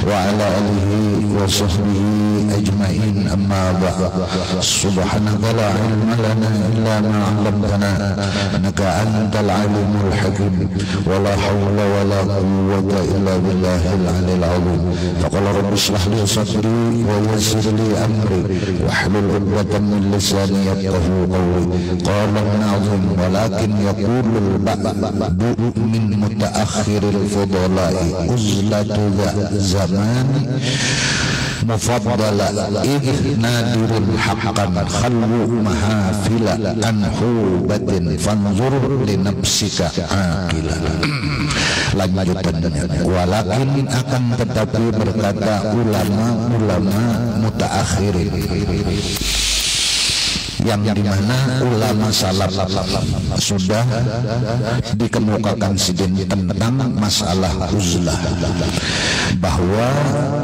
wa ala alihi wa sahbihi ajma'in. Amma ba'd. Subhanaka la ilma lana illa ma 'allamtana innaka antal alimul hakim. Wa la hawla wa la quwwata illa billahil 'aliyyil 'azim. Faqala rabbi shrah li sadri wa yassir li amri wahlul 'uqdatam min lisani yafqahu qawli. Qala an-nazim walakin yaqulul ba'du min mutaakhiril fudala'i uzlatu zaman mufaddala idh nadirul haqqan khalwu mahafila anhubatin fanzur li nafsika aqila. Lanjutannya, walakin akan tetapi berkata ulama-ulama mutaakhirin, yang dimana ulama salaf sudah dikemukakan sidin tentang masalah uzlah, bahwa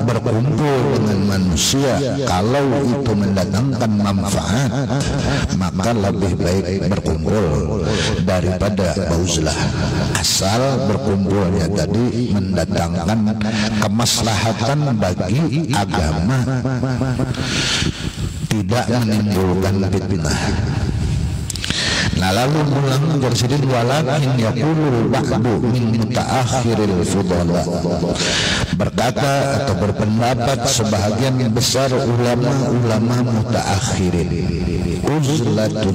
berkumpul dengan manusia kalau itu mendatangkan manfaat maka lebih baik berkumpul daripada uzlah, asal berkumpulnya tadi mendatangkan kemaslahatan bagi agama, tidak menimbulkan fitnah. Nah, lalu ulang bersidin walakin yaqulul ba'du min mutaakhiril fudala, berkata atau berpendapat sebahagian besar ulama-ulama mutaakhirin, uzlatu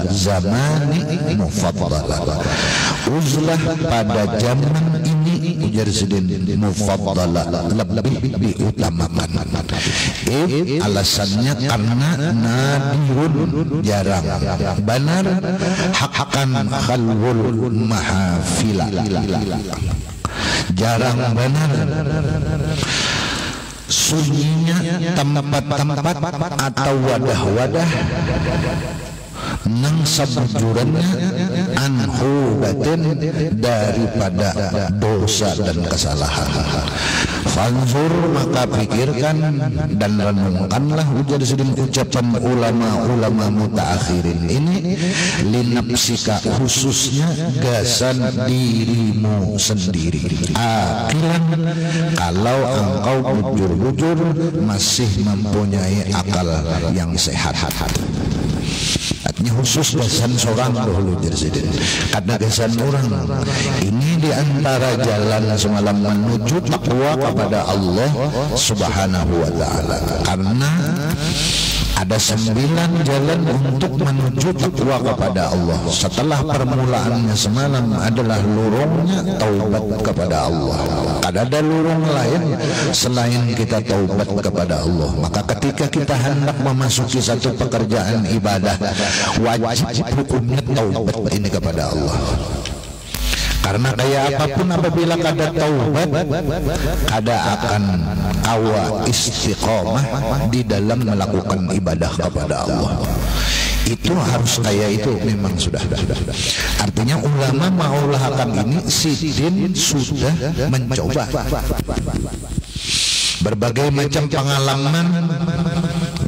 zamani mufaddala, uzlah pada zaman ini ujar sidin mufaddala, lebih diutamakan. Alasannya karena nadirun, jarang, benar, hakkan khalwul mahafila, jarang benar sunyinya tempat-tempat atau wadah-wadah nang sabujurannya anhubatin daripada dosa dan kesalahan. Fanzur, maka pikirkan dan renungkanlah, ujar sidin ucapan ulama-ulama mutaakhirin ini, linapsika, khususnya gasan dirimu sendiri, akilan, kalau engkau bujur-bujur masih mempunyai akal yang sehat. Artinya khusus gasan seorang dahulu jadi karena gasan orang ini diantara jalan semalam menuju takwa kepada Allah Subhanahu wa ta'ala, karena ada 9 jalan untuk menuju takwa kepada Allah. Setelah permulaannya semalam adalah lurungnya taubat kepada Allah. Tidak ada lurung lain selain kita taubat kepada Allah. Maka ketika kita hendak memasuki satu pekerjaan ibadah, wajib hukumnya taubat ini kepada Allah. Karena kayak apapun apabila kada taubat, kada akan awa istiqomah di dalam melakukan ibadah kepada Allah. Itu harus kayak itu, memang sudah. Artinya ulama maulahkan ini sidin sudah mencoba berbagai macam pengalaman,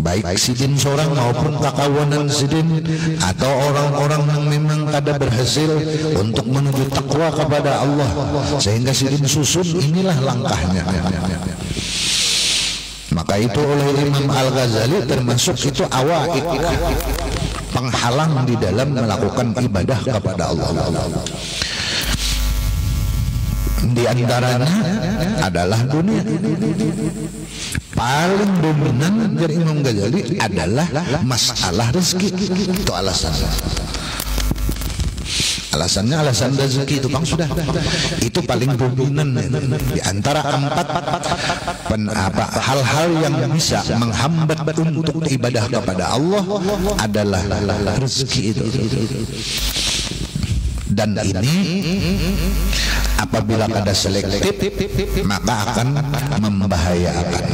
baik sidin seorang maupun kakawanan sidin atau orang-orang yang memang kada berhasil untuk menuju takwa kepada Allah, sehingga sidin susun inilah langkahnya. Maka itu oleh Imam Al-Ghazali termasuk itu awaik, penghalang di dalam melakukan ibadah kepada Allah. Di antaranya adalah dunia. Paling dominan dari Imam Ghazali adalah masalah rezeki. Itu alasannya. Alasan rezeki itu bang sudah. Itu paling dominan di antara 4 hal-hal yang bisa menghambat untuk ibadah kepada Allah adalah rezeki itu. Dan ini apabila kada selektif maka akan membahayakan.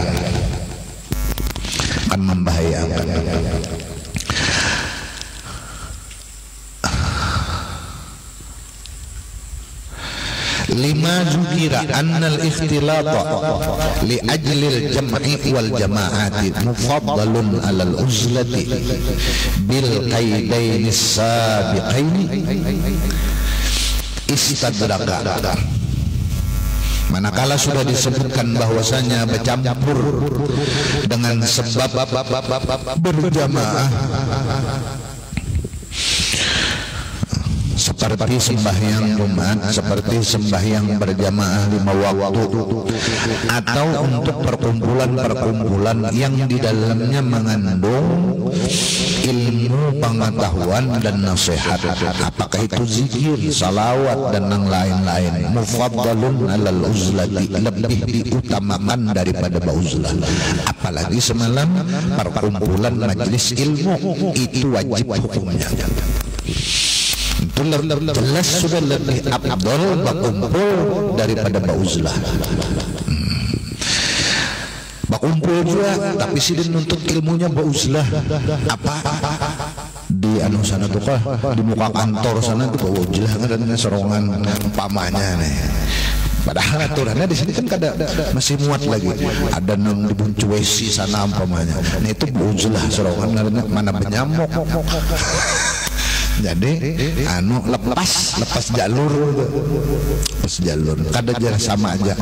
Lima zukira annal ikhtilata li ajlil jam'i wal jama'ati mufaddalun alal uzlati bil qaidaini sabiqaini istadraka. Manakala sudah disebutkan bahwasanya bercampur dengan sebab berjamaah seperti sembahyang Jumat, seperti sembahyang berjamaah 5 waktu, atau untuk perkumpulan-perkumpulan yang di dalamnya mengandung ilmu pengetahuan dan nasihat, apakah itu zikir, salawat dan yang lain-lain, mufaddalun alal uzlati, lebih diutamakan daripada bauzlah. Apalagi semalam perkumpulan majelis ilmu itu wajib hukumnya. Itu jelas sudah lebih afdal berkumpul daripada bauzlah. Berkumpul juga tapi sidin nuntut ilmunya bauzlah. Apa di anu sana tuh kah, di muka kantor sana tuh bauzlah kan serongan umpamanya nih. Padahal aturannya di sini kan kada masih muat lagi. Ada nang di Buncuwesi sana umpamanya. Nah itu bauzlah serongan mana benyamuk. Jadi anu lepas jalur kada jalan sama aja.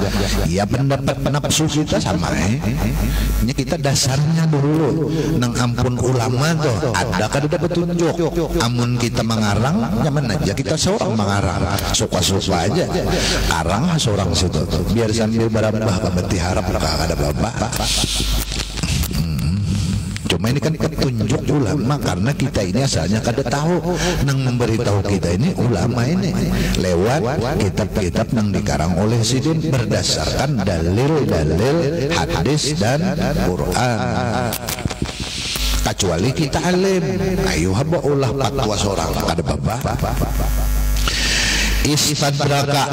Ya pendapat nafsu kita sama ini kita dasarnya dulu nang ampun ulama tuh ada kada dapat tunjuk. Amun kita mengarang nyaman aja kita seorang mengarang suka-suka aja arang seorang situ biar sambil berambah kabeti harap kada apa-apa. Cuma ini kan petunjuk ulama karena kita ini asalnya kada tahu nang memberitahu kita ini ulama ini lewat kitab-kitab nang dikarang oleh sidin berdasarkan dalil-dalil hadis dan Quran. Kecuali kita alim, ayo haba ulah fatwa seorang kada baba. Istadraka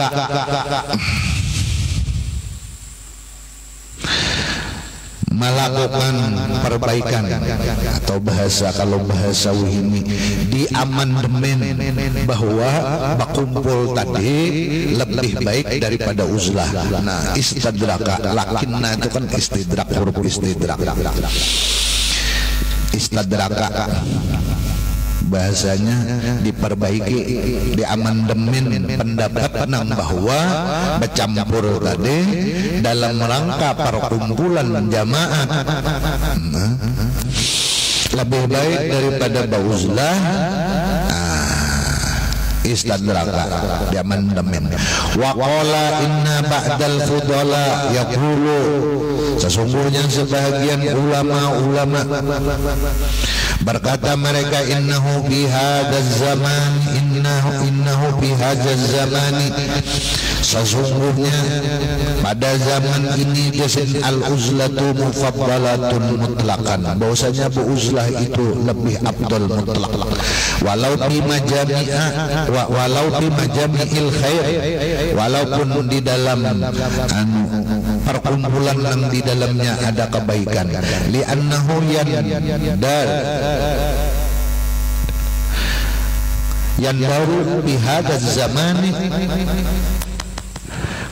melakukan perbaikan atau bahasa kalau bahasa wihimi di amandemen bahwa berkumpul tadi lebih baik daripada uzlah. Nah istadraka lakinna itu kan istidrak, huruf istidrak. Istadraka bahasanya diperbaiki, di amandemen pendapat nang bahwa bercampur tadi dalam rangka perkumpulan jamaah lebih baik daripada bauzlah. Istadraka di amandemen. Wa qala inna ba'dal fudala yaqulu, sesungguhnya sebagian ulama-ulama berkata mereka innahu fi hadzal zaman innahu fi hadzal zamani, sesungguhnya pada zaman ini jasin al-uzlatu mufaddalatun mutlaqan, bahwasanya uzlah itu lebih afdal mutlak walau fi majami'a walau fi majami'il khair, walaupun di dalam perkumpulan yang di dalamnya ada kebaikan. Li'annahu yang baru bihadaz zamani,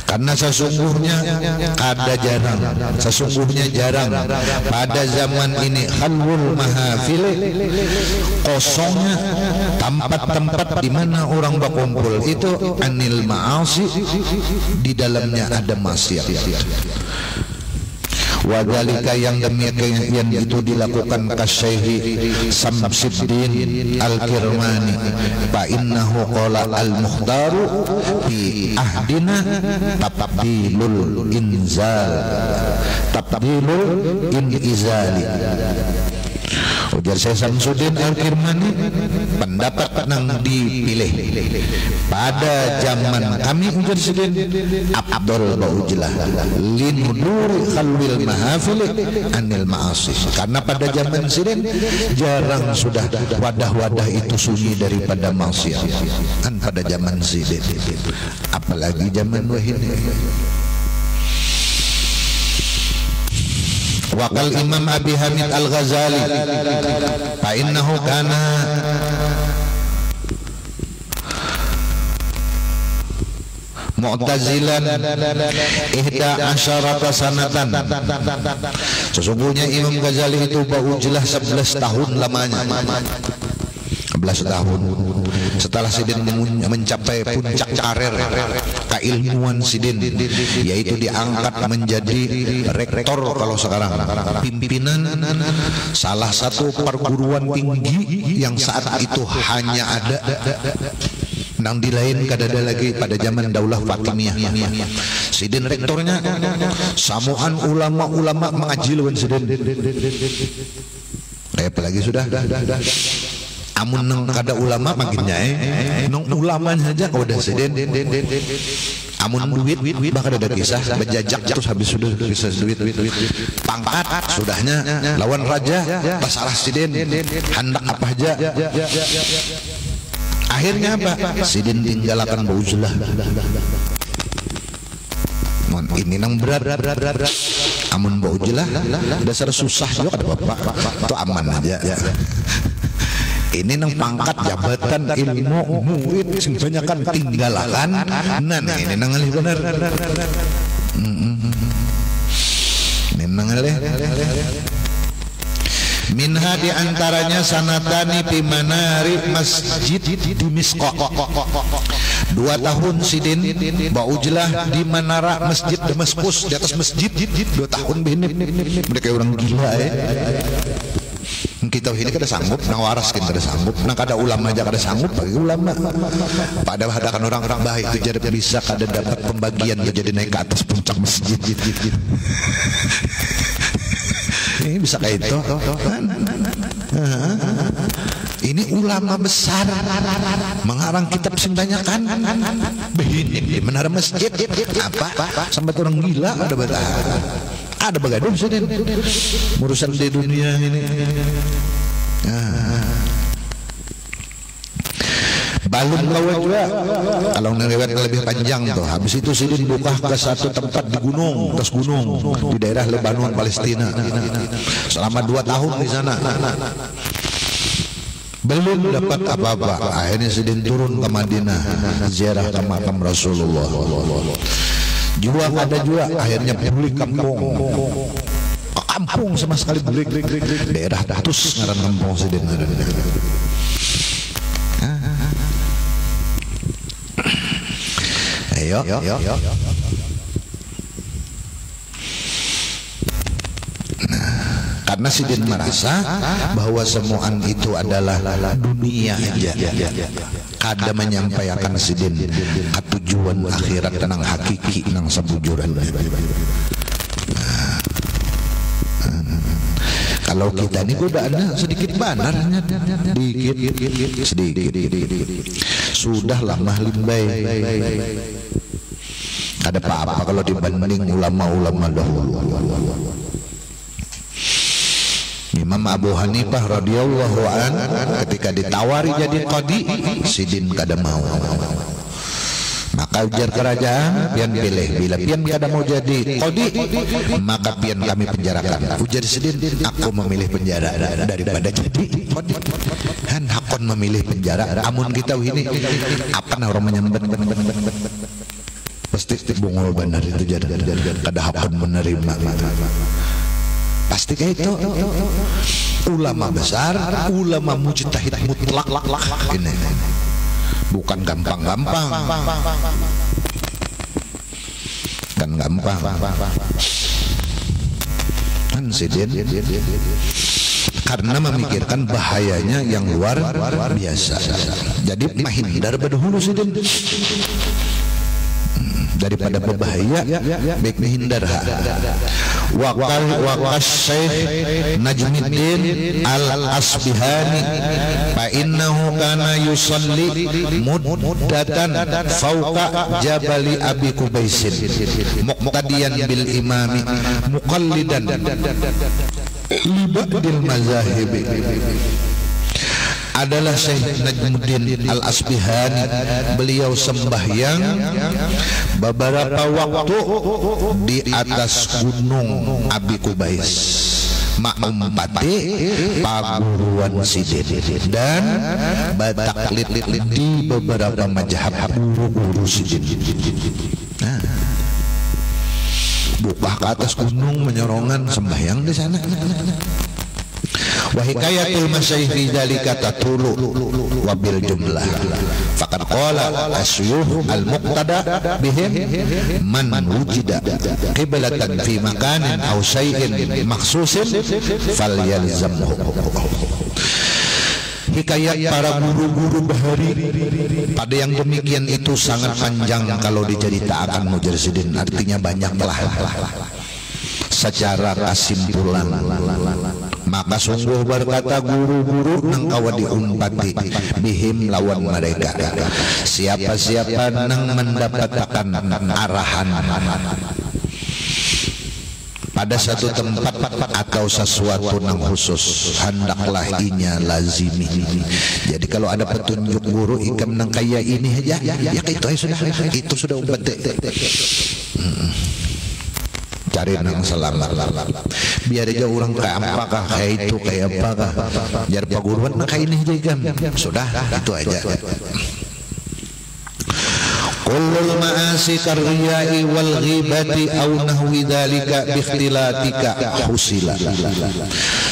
karena sesungguhnya jarang pada zaman ini khalwul mahafil, kosongnya tempat-tempat di mana orang berkumpul itu anil ma'asi, di dalamnya ada maksiat. Wadhalika yang demikian itu dilakukan kasyaihi Samsuddin Al-Kirmani, fa innahu qala al-mukhtaru fi ahdina tabdilul inzali. Ujar saya Samsuddin Al-Kirmani, pendapat nang dipilih pada zaman kami ujar sidin afdal bauzlah linuduri khalwil mahafil anil ma'asi, karena pada zaman sidin jarang sudah wadah-wadah itu sunyi daripada maksiat kan pada zaman sidin, apalagi zaman wahini. Wakal Imam Abi Hamid Al-Ghazali, fa innahu kana mu'tazilan ihda asyarata sanatan, sesungguhnya Imam Ghazali itu bauzlah 11 tahun lamanya, 11 tahun setelah Sidin mencapai puncak karir keilmuan Sidin, yaitu diangkat menjadi rektor kalau sekarang, pimpinan salah satu perguruan tinggi yang saat itu hanya ada nang di lain kadada lagi pada zaman Daulah Fatimiyah. Sidin rektornya, samuan ulama-ulama mengaji lawan Sidin. Apalagi sudah amun nang kada ulama makinnya nang ulama saja kau udah Sidin. Amun duit bahkan ada kisah berjajak terus habis sudah kisah duit pangkat sudahnya lawan raja masalah Sidin hendak apa aja. Akhirnya apa? Sidin tinggalkan Bauzlah. Ini nang berat. Amun Bauzlah dasar susah juga ada bapak. Itu aman aja. Ini nang pangkat jabatan ilmu murid sing banyakan tinggalkan. Nah ini nang alih bener. Ini nang alih. Minha diantaranya sanatani pimanari masjid di Misqah. 2 tahun Sidin Bauzlah di menara masjid Damaskus, di atas masjid 2 tahun begini. Mereka orang gila kita ini kada sanggup, nang waras kita kada sanggup, nang kada ulama aja kada sanggup bagi ulama. Pada hadapan orang-orang baik itu jadi bisa kada dapat pembagian jadi naik ke atas puncak masjid. Ini bisa kayak itu. Ini ulama besar mengarang kitab sing banyak kan. Begini menara masjid apa? Sampai orang gila ada begadang Sidin urusan di dunia ini. Balum kawa juga kalau ngeriwet lebih panjang tuh. Habis itu Sidin buka ke satu tempat di gunung, atas gunung di daerah Lebanon Palestina selama 2 tahun di sana. Belum dapat apa-apa. Akhirnya Sidin turun ke Madinah ziarah ke makam Rasulullah. Juga ada juga akhirnya balik kampung sama sekali balik daerah Datus ngaran kampung Sidin. Ayo. Karena Sidin merasa bahwa semuaan itu adalah dunia aja. Kada menyampaikan Sidin tujuan akhirat tenang hakiki nang sebujuran. Kalau kita ini godaannya sedikit benar, sedikit. Sudahlah mahlimbai. Ada apa-apa kalau dibanding ulama-ulama dahulu. Imam Abu Hanifah radhiyallahu an ketika ditawari jadi qadi, Sidin kada mau. Maka ujar kerajaan, pian pilih. Bila pian kada mau jadi qadi, maka pian kami penjarakan. Ujar Sidin, aku memilih penjara daripada jadi qadi. Han hakon memilih penjara. Amun kita ini apa orang menyambat pasti bungul benar itu jadi kada hakon menerima. Pasti kayak itu. Ulama besar, ulama mujtahid mutlak ini. Bukan gampang-gampang. Kan gampang. Kan Sidin karena memikirkan bahayanya yang luar biasa. Jadi menghindar berdahulu Sidin. Daripada berbahaya baik menghindar. Waqas Syekh Najmuddin Al-Asbihani fa innahu kana yusalli muddatan fawqa jabali Abi Qubaisin muqtadiyan bil imami muqallidan li ba'dil mazahib. Adalah Syekh Najmuddin Al-Asbihani. Beliau sembahyang beberapa waktu di atas gunung Abi Qubais maempati paguruan Sidin dan bataklid di beberapa mazhab guru-guru Sidin. Buka ke atas gunung menyorongan sembahyang di sana. wa hikayatul masyayikh fi dzalika tatulu wa bil jumlah faqad qala asyuh al muqtada bihim man wujida qiblatan fi makanin aw syai'in makhsusin falyalzamhu. Hikayat para guru-guru bahari pada yang demikian itu sangat panjang kalau diceritakan Mujarsidin, artinya banyaklah. Secara kesimpulan maka sungguh berkata guru-guru nang kawa diumpati bihim lawan mereka siapa-siapa nang mendapatkan arahan pada satu tempat atau sesuatu yang khusus hendaklah inya lazimi. Jadi kalau ada petunjuk guru ikam nang kaya ini aja ya itu sudah ubat cari nang selamat biar aja orang kayak apakah kayak itu kayak apakah biar paguruan nang kayak ini aja sudah itu aja. Kullul ma'asi karriyai wal ghibati aw nahwi dzalika bi ikhtilatika husila.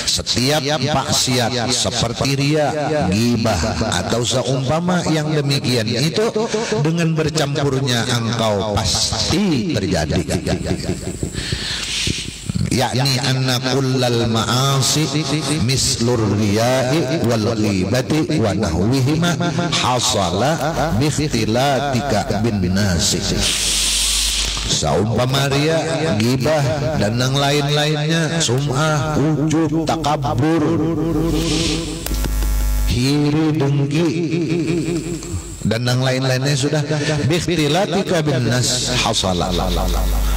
Setiap maksiat seperti riya, ghibah atau seumpama yang demikian itu dengan bercampurnya engkau pasti terjadi. Yakni anna kullal ma'asi mislur riya'i wal ghibati wa nahwihima hasala bi ikhtilatika bin nasi. Saumpama riya, ghibah dan yang lain-lainnya, sum'ah, ujub, takabur, hiri, dengki dan yang lain-lainnya sudah bi ikhtilatika bin nas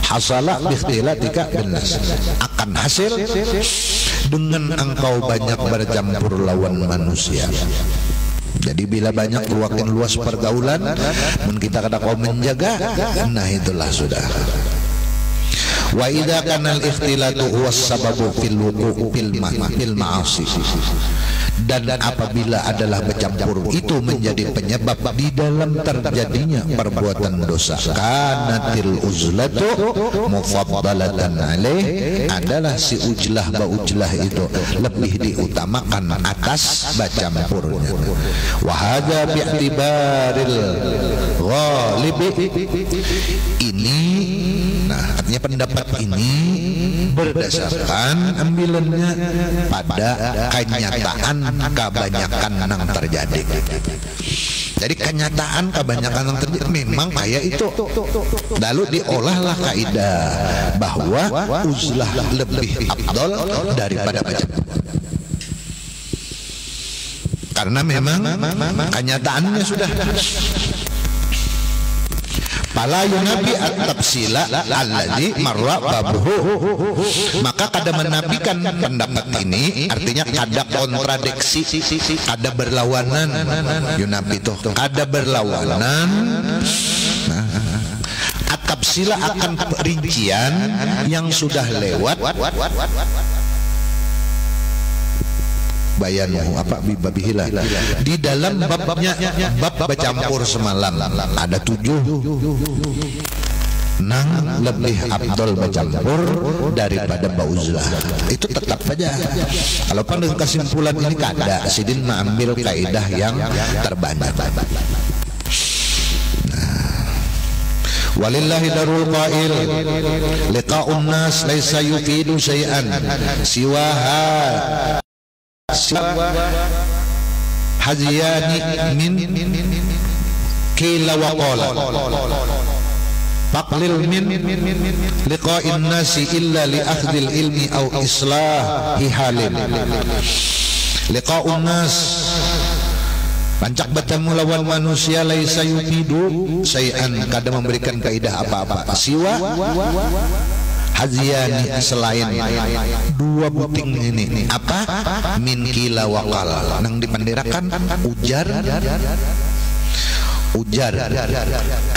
hasala bikhtilatika binnas akan hasil dengan engkau banyak bercampur lawan manusia. Jadi bila banyak luakin luas pergaulan mun kita kada kau menjaga, nah itulah sudah. Wa idza kana al-ikhtilatu huwa sababu fil wuqu' fil ma'asi, dan apabila adalah bercampur itu menjadi penyebab di dalam terjadinya perbuatan dosa, kanatil uzlatu mufaddalatan alaih, adalah si ujlah ujlah itu lebih diutamakan atas bercampurnya. Wa hadza bi'tibaril ghalibi, ini nah artinya pendapat ini berdasarkan ambilannya pada kenyataan kebanyakan yang terjadi. Jadi kenyataan kebanyakan yang terjadi memang kayak itu. Lalu diolahlah kaidah bahwa uzlah lebih afdal daripada bercampur. Karena memang kenyataannya sudah Pala yunabi at-tafsila alladzi marra babuhu, maka kada menafikan pendapat ini artinya kada kontradiksi, kada berlawanan. Yunabi itu kada berlawanan. At-tafsila akan rincian yang sudah lewat. Bayanu apa bibabihilah di dalam babnya, bab bercampur semalam ada 7 nang lebih abdul bercampur daripada bauzlah. Itu tetap saja kalau pada kesimpulan ini kada sidin mengambil kaidah yang terbanyak. Walillahi darul qail liqa'un nas laisa yufidu syai'an siwaha haziyani min kila wa qala faqlil min liqa'in nasi illa li akhdil ilmi aw islahi halin. Liqa'un nas pancak bertemu lawan manusia laisa yufidu syai'an, kada memberikan kaidah apa-apa siwa haziyani, selain 2 buting ini apa min kila wakal nang dipandirakan ujar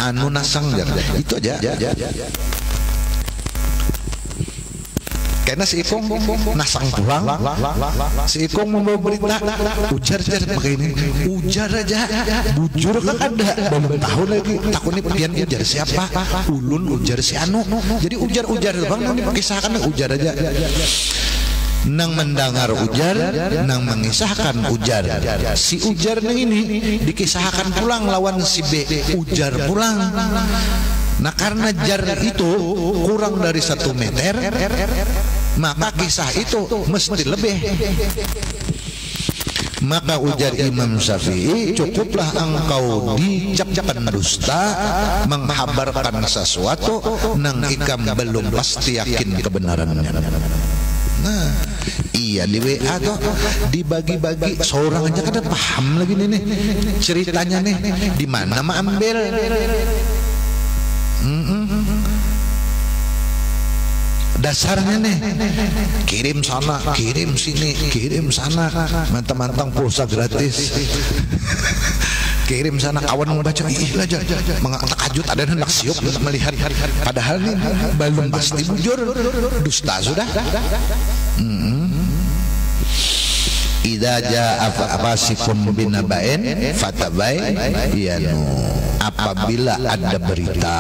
anu nasang itu aja. Karena si Ikong nasang pulang, si Ikong membawa berita ujar pakai ini, ujar aja, bujur kan ada, belum tahu lagi takutnya pian ujar siapa, ulun ujar si anu, jadi ujar bang ini kisahkan ujar aja. nang mendengar ujar, nang mengisahkan ujar. Si ujar nang ini dikisahkan pulang lawan si B, ujar pulang. Nah karena jar itu kurang dari 1 meter, maka kisah itu mesti lebih. Maka ujar Imam Syafi'i, cukuplah engkau dicap pendusta menghabarkan sesuatu nang ikam belum pasti yakin kebenarannya. Nah, iya di WA tuh dibagi-bagi, seorang aja kada paham lagi nih ceritanya nih, di mana mah ambil. Dasarnya nih kirim sana, kirim sini, kirim sana, mantang-mantang pulsa gratis. Kirim sana, kawan mau baca, ih lah takajut ada hendak siup untuk melihat, padahal nih belum pasti bujur, dusta sudah. Idza jaa fasiqun binaba'in fatabayyanu. Apabila ada berita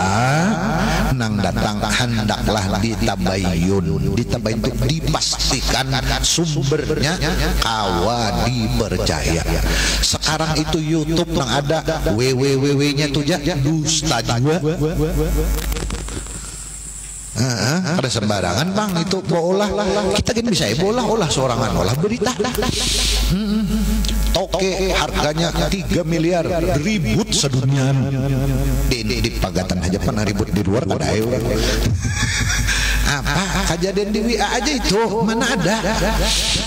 nang datang, hendaklah ditabayyun. Ditabayyun itu dipastikan sumbernya, kawa dipercaya. Sekarang itu YouTube nang ada www-nya tuh dusta juga. Ada sembarangan bang itu olah, kita kan bisa olah sorangan olah berita. Toke harganya 3 miliar, ribut sedunia. Di Pagatan aja pernah ribut, di luar ada orang. Apa kejadian di WA aja itu mana ada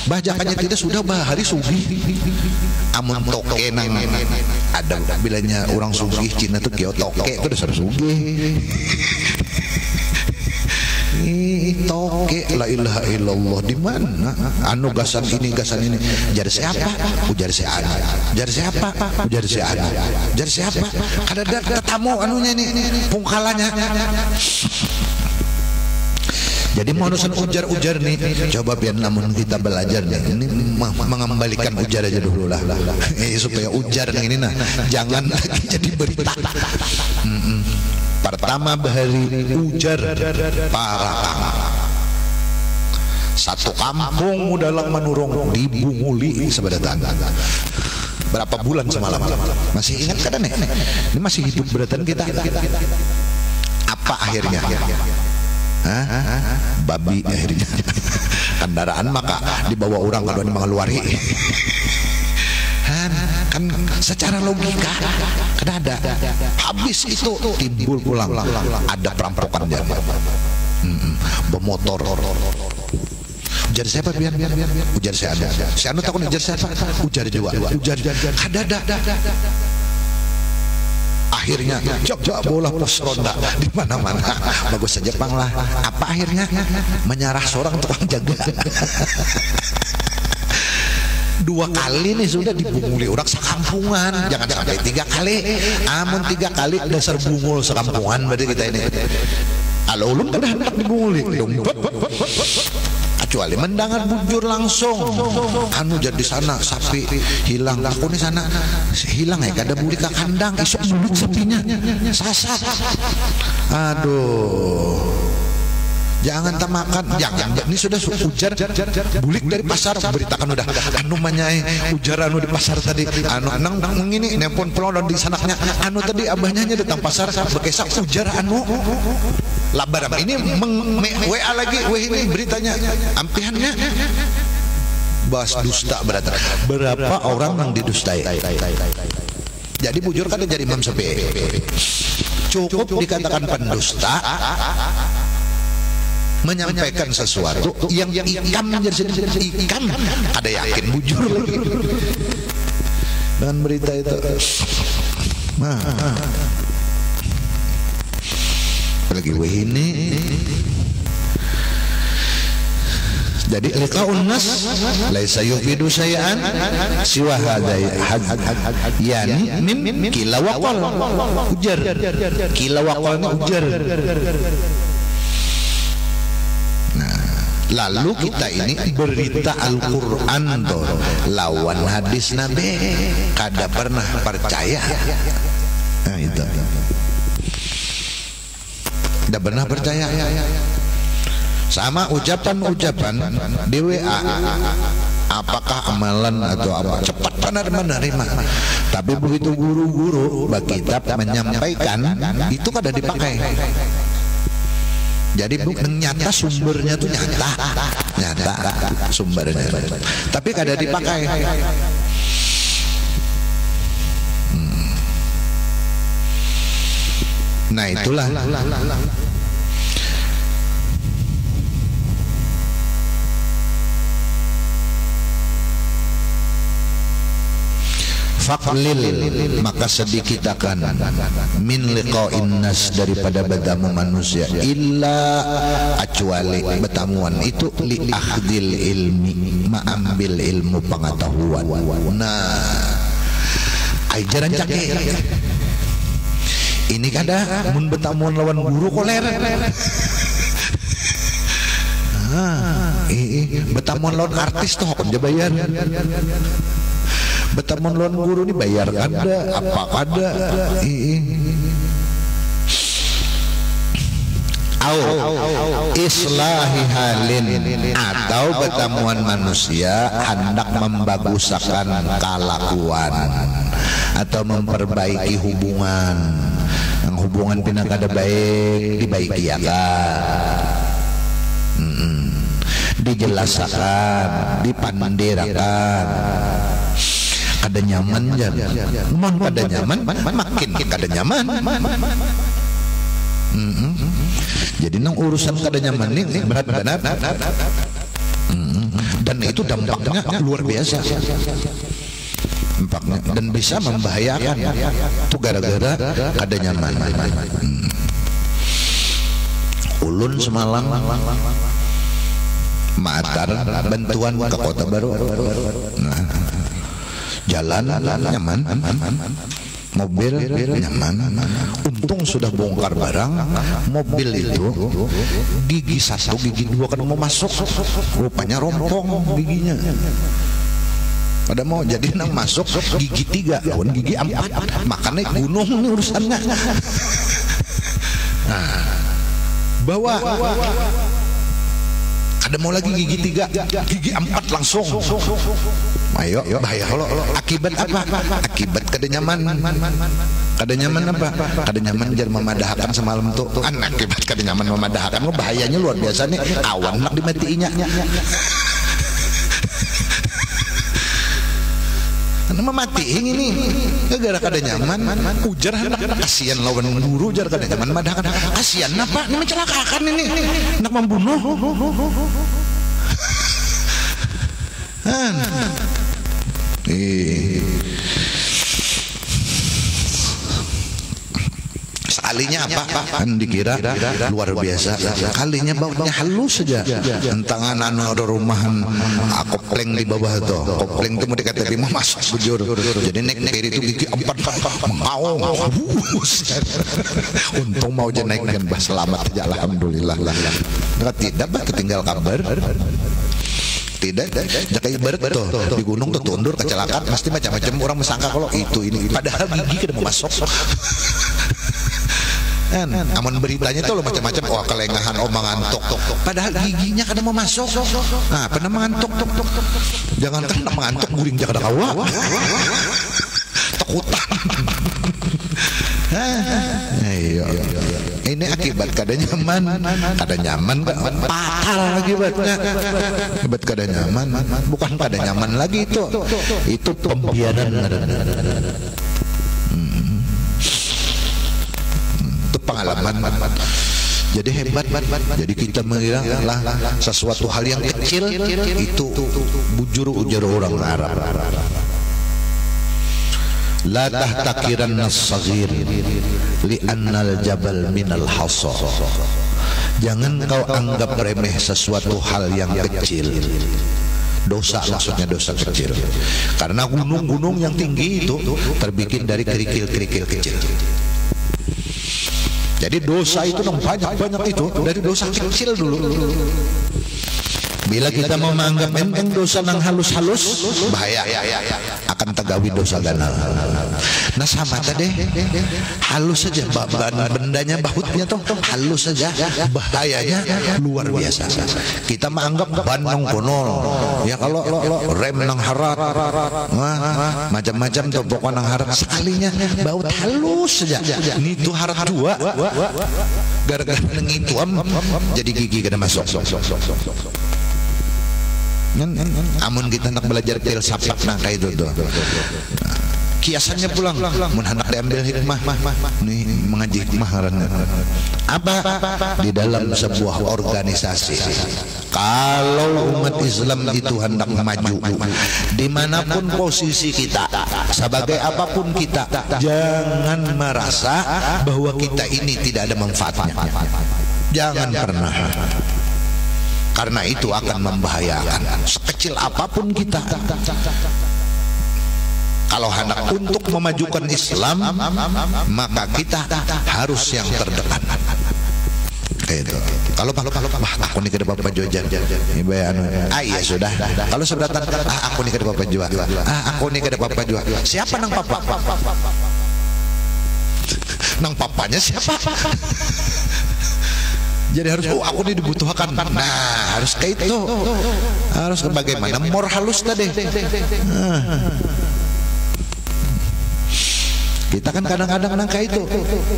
bajakannya, tidak sudah bahari sugih. Amun toke nang ada bilanya orang sugih Cina tuh kio toke itu dasar sugih. Toke la ilaha illallah, di mana anu gasan ini jar siapa, ujar si anu, jar siapa, ujar si anu, jar siapa, kada ada tamu anunya nih pungkalannya. Jadi manusia ujar-ujar nih, coba biar namun kita belajar nih, ini mengembalikan ujar aja dulu lah, supaya ujar ini nah jangan jadi berita. Pertama bahari ujar parah. Satu kampung dalam menurung dibunguli sebadatan. Berapa bulan semalam? Masih ingat kada nih? Ini masih hidup beratan kita. Apa akhirnya? Babi akhirnya. Kendaraan maka dibawa orang kalau mengeluari. Kan secara logika kada ada. Habis itu timbul pulang ada perampokan jalan, bermotor. Ujar siapa biar ujar si anu takut ujar siapa, ujar juga ujar kada ada. Akhirnya coba bola pos ronda di mana-mana, bagus saja Jepang lah. Apa akhirnya menyarah seorang tukang jaga. 2 kali nih sudah dibunguli orang sekampungan, jangan sampai 3 kali. Amun 3 kali dasar bungul sekampungan berarti kita ini. Kalau ulun kada hendak dibunguli, kecuali mendengar bujur langsung. Anu jadi sana sapi hilang, aku nih sana hilang ya, kada buli ke kandang, isuk mulut sapinya sasat. Aduh. Jangan tamakan, jangan. Ini sudah ujar bulik dari pasar, beritakan udah. Anu manyai ujar anu di pasar tadi. Anu nang ngini nepon pelodon di sanaknya. Anu tadi abahnya datang pasar bekesak ujar anu. Labar ini WA lagi, ini beritanya ampihannya. Bahas dusta berarti. Berapa orang yang didustai? Jadi bujur kan jadi Imam Syafi'i. Cukup dikatakan pendusta menyampaikan sesuatu yang ikam menjadi ikam, ada yakin bujur lagi dengan berita itu. Lagi ini jadi liqa'un nas laisa yufidu syai'an siwa hadai yani min kila waqal ujar, kila waqalnya ujar. Lalu kita ini berita Al-Quran tuh lawan hadis Nabi, kada pernah percaya. Nah itu kada pernah percaya. sama ucapan-ucapan di WA, apakah amalan atau apa, cepat menerima. Tapi begitu guru-guru kitab menyampaikan, itu kada dipakai. Jadi nyata sumbernya tuh nyata sumbernya, tapi kada dipakai. Nah itulah faklil, maka sedikit akan min liqa'in nas, daripada bertemu manusia, illa kecuali bertamuan itu li akhdil ilmi, mengambil ilmu pengetahuan. Nah ajaran cakek ini kada mun bertamuan lawan guru koler. Bertamuan lawan artis toh dia bayar. Berteman lawan guru ini bayar kada, apa kada? Islahi halin, atau bertemuan manusia hendak membagusakan kelakuan atau memperbaiki hubungan. Yang hubungan pina kada baik dibaiki dijelaskan, dipandirakan. Kada nyaman jan, mon kada nyaman, makin kada nyaman. Jadi nang urusan kada nyaman ini berat-berat, dan itu dampaknya luar biasa, dan bisa membahayakan. Itu gara-gara kada nyaman. Ulun semalam matar bantuan ke Kota Baru. Jalan nyaman, mobil nyaman. Untung sudah bongkar barang, mobil itu gigi 1, gigi 2 kan mau masuk, rupanya rompong giginya. Pada mau jadi nang masuk gigi 3, lawan gigi 4, makanya gunung nih urusannya. Nah, bawa ada mau lagi gigi 3, gigi 4 langsung. Ayo, bahaya kalau akibat apa? Akibat kada nyaman. Kada nyaman apa? Kada nyaman jar memadahkan semalam tuh. Akibat kada nyaman memadahkan, bahayanya luar biasa nih. Awan nak dimatiinya. Mematiin ini gara kada nyaman. Ujar kasihan lawan guru, jar kada nyaman madahkan. Kasihan apa? Ini mencelakakan ini. Nak membunuh. Sekalinya apa? Kan dikira luar biasa. Kalinya baunya halus saja. Entangan ada rumahan kopleng di bawah itu. Kopleng itu mau dikata terima masuk bujur. Jadi naik itu gigi 4 mau. Untung mau aja naik dengan selamat aja, alhamdulillah. Tidak ketinggal kabar. Tidak, jika ibarat tuh di gunung tuh tundur kecelakaan, pasti macam-macam orang mesangka kalau itu ini. Padahal gigi kada mau masuk. Aman beritanya tuh lo macam-macam, oh kelengahan, oh mengantuk. Padahal giginya kada mau masuk. Nah, pernah mengantuk. Jangan terus mengantuk guring jaga kawa. Takutan. Ini akibat kada nyaman. Kada nyaman fatal akibatnya. Akibat kada nyaman, bukan kada nyaman lagi itu. Itu pembiaran. Itu pengalaman. Jadi hebat. Jadi kita mengira lah sesuatu hal yang kecil itu bujur ujar orang Arab. La tahtakiranna as-saghir li'annal jabal minal hasa. Jangan kau anggap remeh sesuatu hal yang kecil. Dosa maksudnya dosa kecil. Karena gunung-gunung yang tinggi itu terbikin dari kerikil-kerikil kecil. Jadi dosa itu banyak itu dari dosa kecil dulu. Bila kita mau menganggap enteng dosa nang halus-halus, bahaya akan tegawi dosa ganal. Nah sama tadi halus saja, bendanya bahutnya tuh halus saja, bahayanya luar biasa. Kita menganggap ban nang kono, ya kalau rem nang harat, macam-macam tuh pokok nang harat, sekalinya baut halus saja. Ini tuh harat dua, gara-gara nengitu jadi gigi kada masuk. Amun kita nak belajar filsafat nah kayak itu tuh. Kiasannya pulang, mun hendak diambil hikmah, nih mengaji hikmah apa di dalam sebuah organisasi. Kalau umat Islam itu hendak maju, dimanapun posisi kita, sebagai apapun kita, jangan merasa bahwa kita ini tidak ada manfaatnya. Jangan pernah. Karena itu akan membahayakan. Sekecil apapun kita, kalau hendak untuk memajukan Islam, maka kita harus yang terdepan. Itu. Kalau aku nih ke depan Jojan, iya sudah. Kalau seberatan, aku nih ke depan Jual, aku nih ke depan Jual. Siapa nang papa? Nang papanya siapa? Jadi harus aku ini dibutuhkan. Nah harus kayak itu. Harus bagaimana mor halus tadi. Kita kan kadang-kadang nang kayak itu.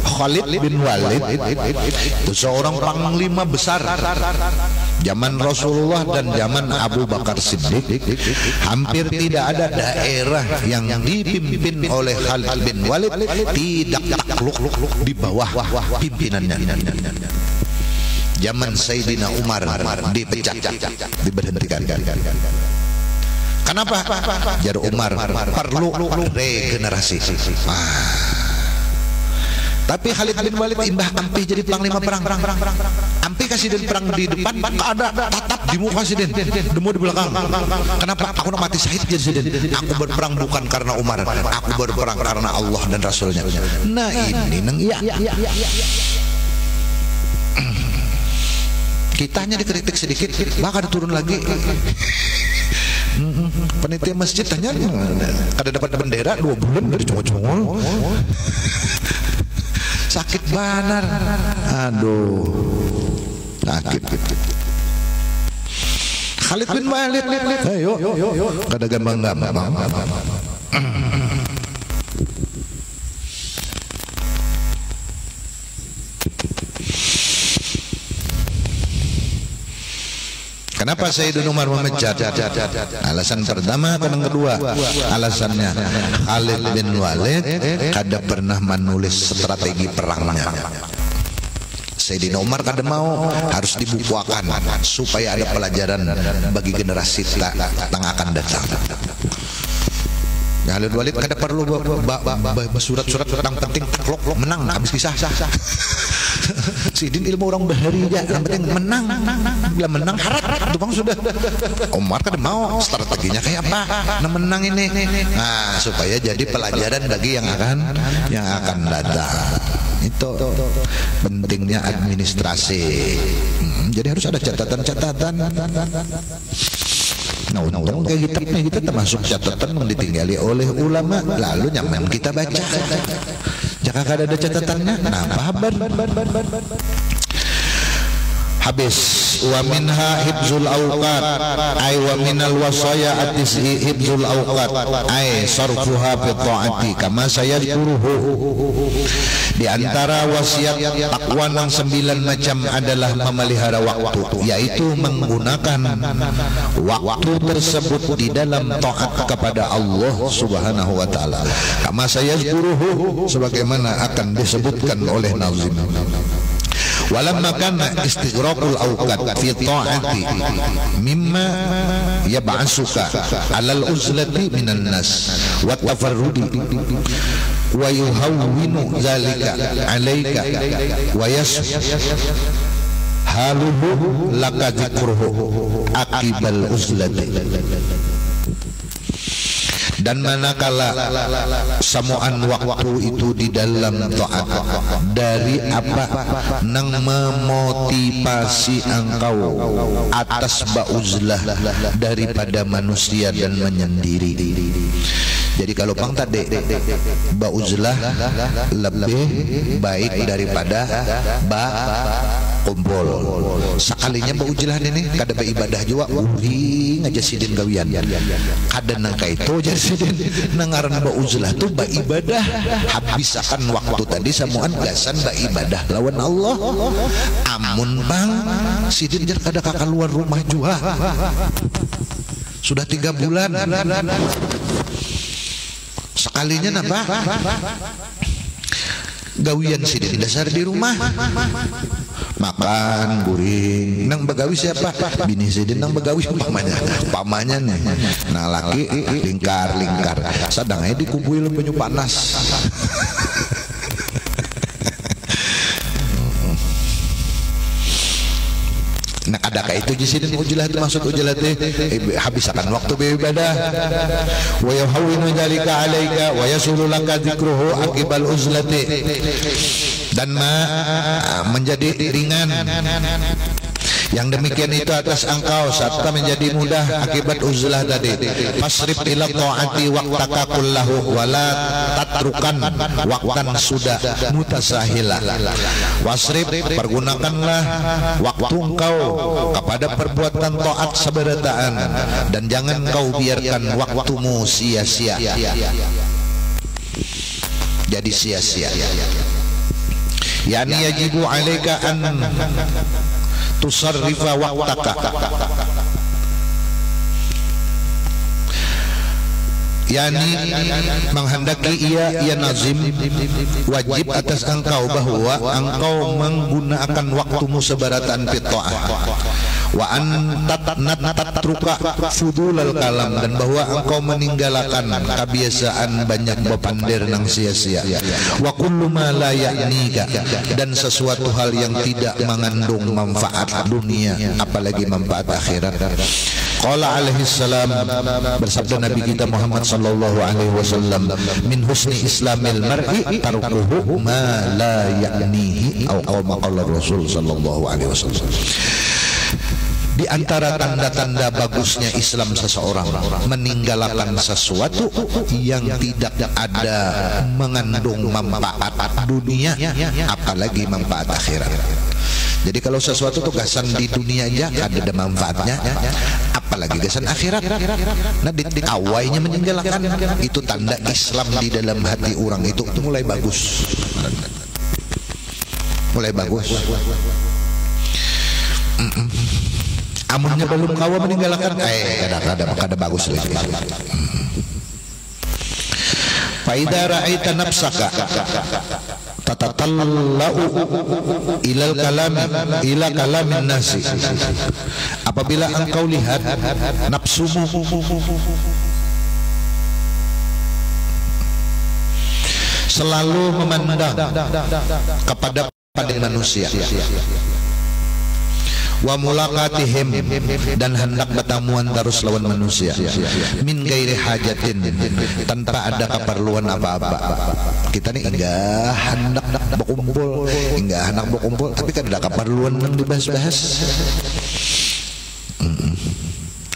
Khalid bin Walid itu seorang panglima besar zaman Rasulullah dan zaman Abu Bakar Siddiq. Hampir tidak ada daerah yang dipimpin oleh Khalid bin Walid tidak takluk di bawah pimpinannya. Zaman Sayyidina Umar dipecat, diberhentikan. Kenapa? Jadi Umar perlu regenerasi. Tapi Khalid bin Walid imbah ampi jadi panglima perang. Ampi kasih dan perang di depan, ada tatap di muka kasih demo di belakang. Kenapa? Aku nak mati syahid jadi siden. Aku berperang bukan karena Umar, aku berperang karena Allah dan Rasulnya. Nah ini neng ya. Kita hanya dikritik sedikit, bahkan turun lagi. Panitia masjid tanya, kada dapat bendera 2 bulan dari congol-congol. Sakit banar, aduh, sakit. Khalid bin Walid, ayo, kada gampang. Kenapa Sayyidina Umar memecat? Alasan pertama dan kedua. Alasannya Khalid bin Walid kada pernah menulis strategi perangnya. Sayyidina Umar kada mau, harus dibukukan supaya ada pelajaran bagi generasi yang akan datang. Khalid bin Walid kada perlu surat-surat tentang penting takluk menang habis kisah. Sidin ilmu orang bahari ya, yang penting menang. Bila menang harat, itu bang sudah. Umar kan mau strateginya kayak apa? Nah menang ini. Nah supaya jadi pelajaran bagi yang akan datang. Itu pentingnya administrasi. Jadi harus ada catatan-catatan. Nah untung kayak kita termasuk catatan yang ditinggali oleh ulama, lalu nyaman kita baca. Jika kada ada catatannya, nah kabar. Habis wa minha hibzul awqat ay wa minal wasaya atis hibzul awqat ay sarfuha fi ta'ati kama sayadkuruhu. Di antara wasiat takwa yang 9 macam adalah memelihara waktu, yaitu menggunakan waktu tersebut di dalam taat kepada Allah Subhanahu wa taala. Kama sayadkuruhu, sebagaimana akan disebutkan oleh nazim. Walamma kana istighraqul awqat fi ta'ati mimma yab'asuka 'alal uzlati minan nas wa tafarrudi wa yuhawwinu dzalika 'alaika wa yashaluhu laka dzikruhu aqibal uzlati. Dan manakala samuan waktu itu di dalam taat dari apa nang memotivasi engkau atas ba'uzlah daripada manusia dan menyendiri. Jadi kalau pang tadi ba'uzlah lebih baik daripada kumpul. Sekalinya ba'uzlah ini kada beribadah juga uring aja sidin gawian. Kada nangka itu aja sidin nangaran ba'uzlah tu beribadah habis akan waktu tadi samuan gasan beribadah lawan Allah. Amun bang sidin jar kada keluar rumah juga. Sudah 3 bulan. Sekalinya napa gawian sidin dasar di rumah makan guring nang begawi siapa bini sidin nang begawi pamanya nih nah laki lingkar sadangnya dikumpulin banyu panas. Nah adakah itu jisidin ujilah itu maksud ujilah itu habis akan waktu beribadah wa yahawinu dzalika alaika wa yasulu laka dzikruhu aqibal uzlati dan menjadi ringan yang demikian itu atas engkau serta menjadi mudah akibat uzlah tadi. Fasrif ila ta'ati waqtaka kullahu wala tatrukan waqtan sudah mutasahila. Wasrif pergunakanlah waktu engkau kepada perbuatan taat seberataan dan jangan kau biarkan waktumu sia-sia. Jadi sia-sia. Yani yajibu alaika an tusarrifa waqtaka yani menghendaki ia nazim wajib atas engkau bahwa engkau menggunakan waktumu sebaratan fitoah wa an tatruka fudulal kalam dan bahwa engkau meninggalkan kebiasaan banyak bepandir nang sia-sia wa kullu ma la ya'nika dan sesuatu hal yang tidak mengandung manfaat dunia apalagi manfaat akhirat. Qala alaihi salam bersabda Nabi kita Muhammad sallallahu alaihi wasallam min husni islamil mar'i tarkuhu ma la ya'nihi atau qala Rasul sallallahu alaihi wasallam. Di antara tanda-tanda bagusnya Islam seseorang meninggalkan sesuatu yang tidak ada mengandung manfaat dunia apalagi manfaat akhirat. Jadi kalau sesuatu tugasan di dunia aja ada manfaatnya, apalagi gasan akhirat. Nah di awalnya meninggalkan itu tanda Islam di dalam hati orang itu mulai bagus, mulai bagus. Amunnya belum kawa meninggalkan, kada bagus lagi. Faida ra'aita nafsaka tatatallau ila kalamin nasi. Apabila engkau lihat nafsumu selalu memandang kepada manusia wa mulaqatihim dan hendak bertamuan terus lawan manusia min gairi hajatin tanpa ada keperluan apa-apa. Kita nih enggak hendak berkumpul tapi kan ada keperluan yang dibahas-bahas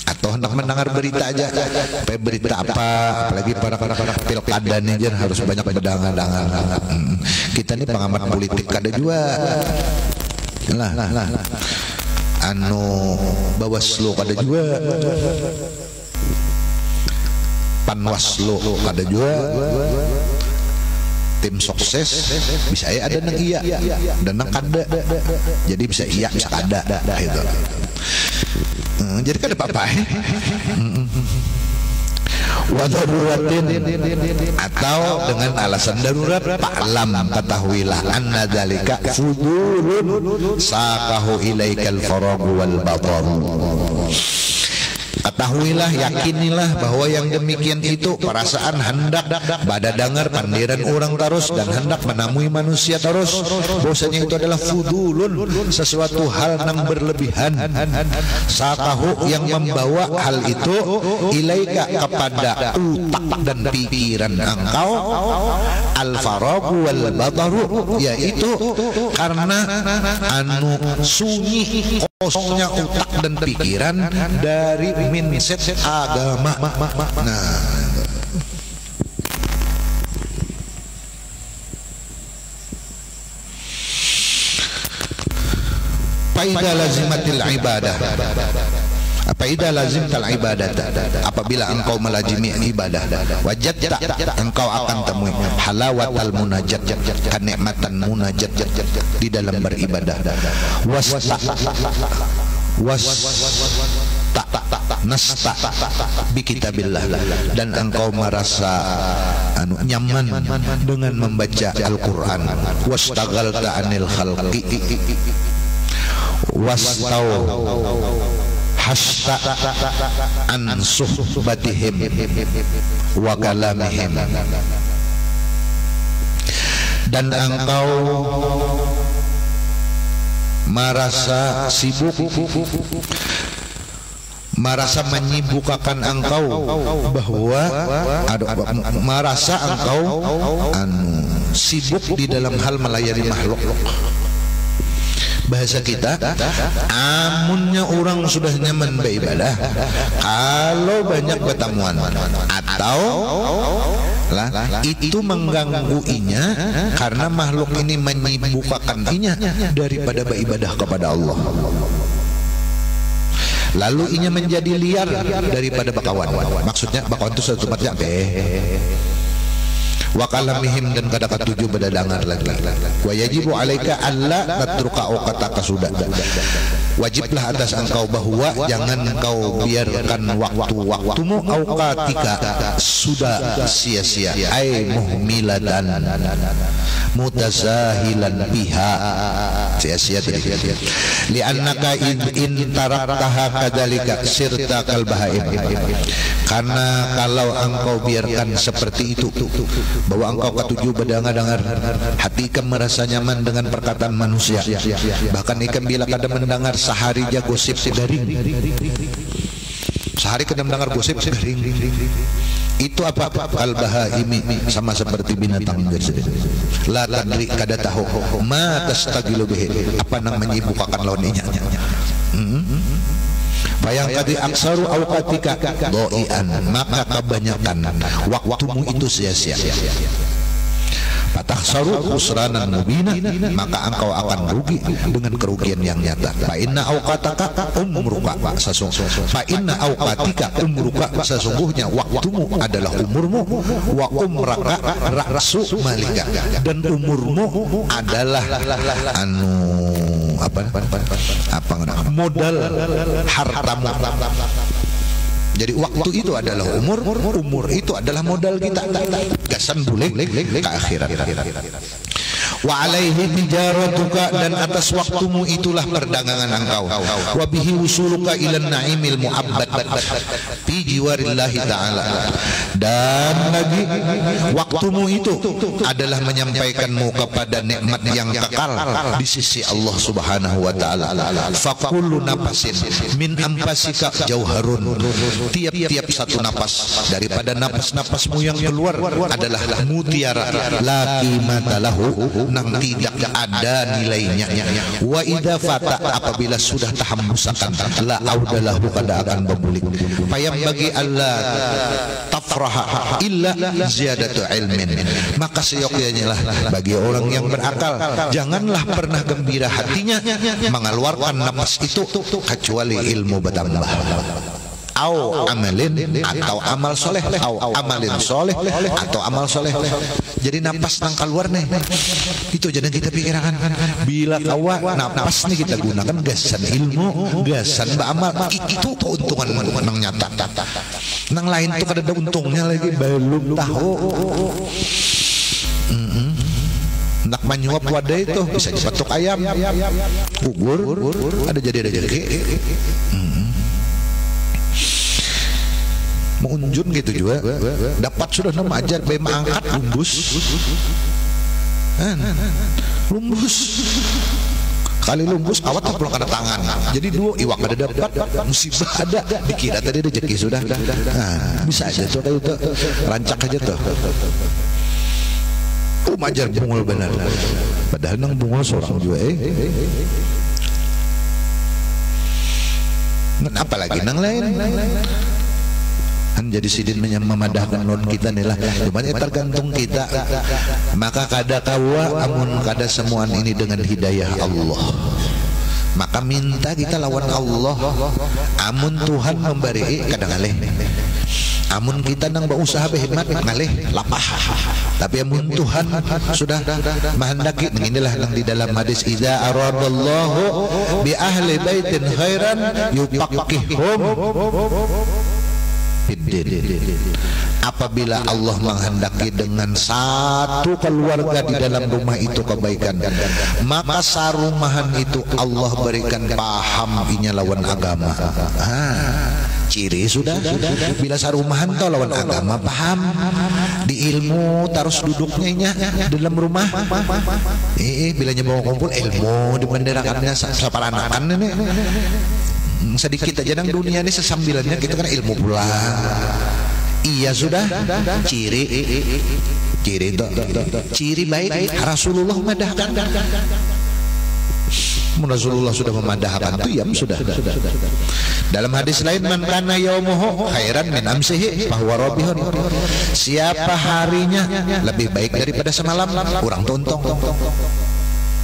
atau hendak mendengar berita aja. Berita apa apalagi para pilkada nih harus banyak berdangan-dangan. Kita nih pengamat politik kada juga lah Bawaslu kada juga, Panwaslu kada juga, tim sukses bisa ya ada nang iya dan nang kada, jadi bisa iya bisa kada gitu. Jadi kada apa-apa wadharuratin atau dengan alasan darurat fa'lam ketahuilah anna dzalika fudulun saqahu ilaikal faragu wal batar. Tahuilah, yakinilah bahwa yang demikian itu perasaan hendak pada dengar pandiran orang terus dan hendak menamui manusia terus, bahwasanya itu adalah fudulun, sesuatu hal yang berlebihan. Satahu yang membawa hal itu ilaika kepada utak dan pikiran engkau, al-faragu wal bataru, yaitu karena sunyi kosongnya utak dan pikiran dari mindset agama. Nah, faida lazimatil ibadah, faida lazimtal ibadah, apabila engkau melazimi ibadah, wajadta, engkau akan temui halawatal munajat, kenikmatan munajat di dalam beribadah. Nasta bi kitabillah, dan engkau merasa nyaman dengan membaca Al-Qur'an. Wastaghalta anil khalqi wastau hasta an suhbatihim wa kalamihim, dan engkau merasa sibuk, merasa menyibukkan engkau bahwa merasa engkau sibuk di dalam hal melayani makhluk. Bahasa kita, amunnya orang sudah nyaman beribadah kalau banyak pertemuan atau lah itu mengganggu inya, karena makhluk ini menyibukkan inya daripada beribadah kepada Allah. Lalu inya menjadi liar daripada bakawan. Maksudnya bakawan itu satu tempatnya wa kalamihim, dan kada ketujuh pada dengar lagi. Wa yajibu alaika alla tatruka uqataka sudah, wajiblah atas engkau bahwa jangan engkau biarkan waktu-waktumu auqatika sudah sia-sia, ai muhmilatan mutazahilan biha, sia-sia tadi. Li'annaka in taraktaha kadzalika sirta kal bahaim, karena kalau engkau biarkan seperti itu, bahwa engkau ketujuh berdengar-dengar, hati ikan merasa nyaman dengan perkataan manusia, bahkan ikan bila kadang mendengar sehari aja gosip garing, sehari kadang mendengar gosip garing, itu apa? Al-bahaimi, sama seperti binatang biasa. La tadri, kada tahu ma tastagilu bihi, apa nang menyibukkan lawannya. Bayang tadi aksaru awqatika doian, maka kebanyakan waktumu itu sia-sia. Fatahsaru khusranan mubina, maka engkau akan rugi dengan kerugian yang nyata. Fa inna awqataka umruka, fa inna awqatika umruka, sesungguhnya waktumu adalah umurmu, wa umraka ra'su malika, dan umurmu adalah modal hartamu. Jadi waktu itu adalah umur itu adalah modal kita. Gasan boleh ke akhirat. Wa alaihi tijaratuka, dan atas waktumu itulah perdagangan engkau. Wa bihi wusuluka ilan naimil mu'abbad fi jiwarillahi ta'ala, dan lagi waktumu itu adalah menyampaikanmu kepada nikmat yang kekal di sisi Allah Subhanahu wa ta'ala. Fa kullu nafasin min anfasika jauharun, tiap-tiap satu napas daripada napas-napasmu yang keluar adalah mutiara, la qimata lahu, nang tidak ada nilainya. Wa idza fata, apabila sudah tahammusakan, la audalahu, kada akan berbulik. Payam bagi Allah tafraha illa ziyadatu ilmin, maka seyogyanya lah bagi orang yang berakal, janganlah pernah gembira hatinya mengeluarkan napas itu kecuali ilmu bertambah. Au amalin, atau amal soleh, au amalin soleh, atau amal soleh. Jadi napas nang keluar nih, itu jangan kita pikirkan. Bila kawa napas nih kita gunakan gasan ilmu, gasan beramal, itu keuntungan nang nyata. Nang lain tuh kada ada untungnya lagi, belum tahu. Nak menyuap wadah itu bisa dipatok ayam, gugur, ada jadi. Mengunjun gitu juga dapat sudah nama ajar bema angkat lumbus lumbus kali lumbus awat tak pulang ada tangan jadi dua iwak ada dapat musibah ada dikira tadi rezeki sudah bisa aja tuh kayak itu rancak aja tuh majar bungul benar padahal nang bungul seorang juga apalagi nang lain jadi sidin memadahkan non kita nih lah cuman tergantung kita maka kada kawa amun kada semuan ini dengan hidayah Allah maka minta kita lawan Allah amun Tuhan memberi kadang ngalih amun kita nang berusaha berhemat ngalih lapah tapi amun Tuhan sudah menghendaki inilah yang di dalam hadis idza aradallahu bi ahli baitin khairan yufaqihum apabila Allah menghendaki dengan satu keluarga di dalam rumah itu kebaikan maka sarumahan itu Allah berikan paham inya lawan agama ciri sudah bila sarumahan tau lawan agama paham di ilmu terus duduknya inya dalam rumah bila nyebawa kumpul ilmu dibenderakannya sapar anakan ini sedikit aja nang dunia ini sesambilannya kita kan ilmu pula iya sudah ciri baik Rasulullah memadahkan Rasulullah sudah memadahkan itu ya sudah dalam hadis lain man kana yaumuhu khairan min amsihi bahwa rabihun siapa harinya lebih baik daripada semalam kurang tontong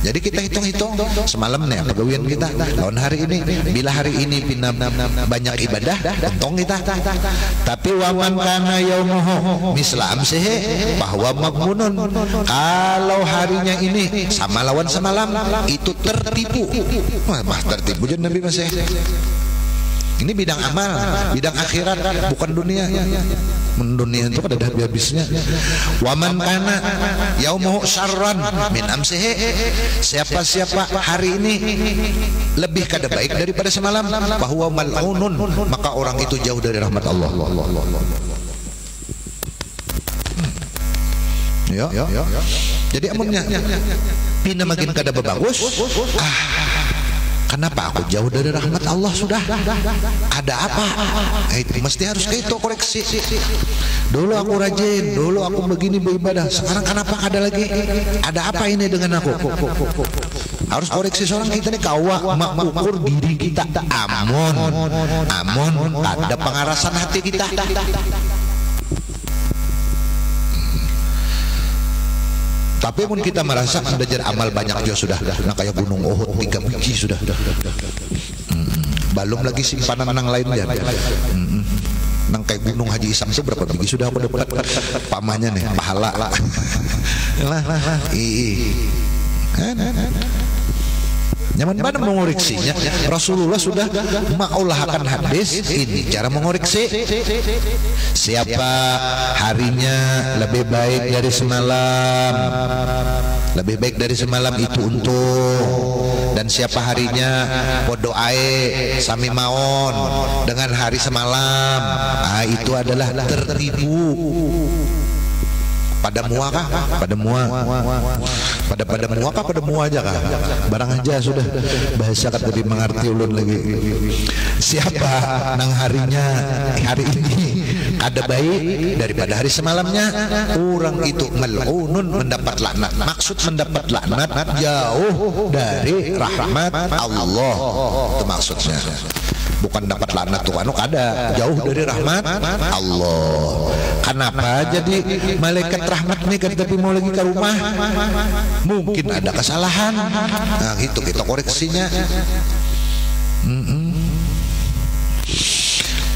jadi kita hitung-hitung semalam nih pegawaian kita tahun hari ini bila hari ini banyak ibadah untung kita tapi waman kana yaumuhu misla amsihi bahwa magmunun kalau harinya ini sama lawan semalam itu tertipu tertipu jadi Nabi masih ini bidang amal bidang akhirat bukan dunia dunia itu ada habisnya waman kana yaumuhu syarran min amsihi siapa hari ini lebih kada baik daripada semalam bahwa mal'unun maka orang itu jauh dari rahmat Allah jadi amunnya pina makin kada bagus kenapa aku jauh dari rahmat Allah sudah ada apa itu mesti harus kayak itu koreksi dulu aku rajin dulu aku begini beribadah sekarang kenapa ada lagi ada apa ini dengan aku harus koreksi seorang kita nih kawa mengukur diri kita amun ada pengarasan hati kita tapi pun kita merasa belajar amal banyak juga sudah nah kayak gunung Uhud 3 biji sudah belum lagi simpanan nang lain ya nang kayak gunung Haji Isam itu berapa biji sudah aku dapat pamahnya nih pahala nyaman mana mengoreksinya Rasulullah sudah mengaulahkan hadis ini cara mengoreksi siapa harinya lebih baik dari semalam itu untung dan siapa harinya podo ae sami maon dengan hari semalam itu adalah tertipu pada mua kah? Pada mua kah? Pada mua aja kah? Barang aja sudah bahasa kata lebih mengerti ulun lagi. Siapa nang harinya hari ini ada baik daripada hari semalamnya orang itu mal'unun mendapat laknat maksud mendapat laknat jauh dari rahmat Allah itu maksudnya bukan dapat laknat Tuhan ada jauh dari rahmat Allah. Kenapa jadi malaikat rahmat nih tapi mau lagi ke rumah mungkin ada kesalahan nah gitu kita koreksinya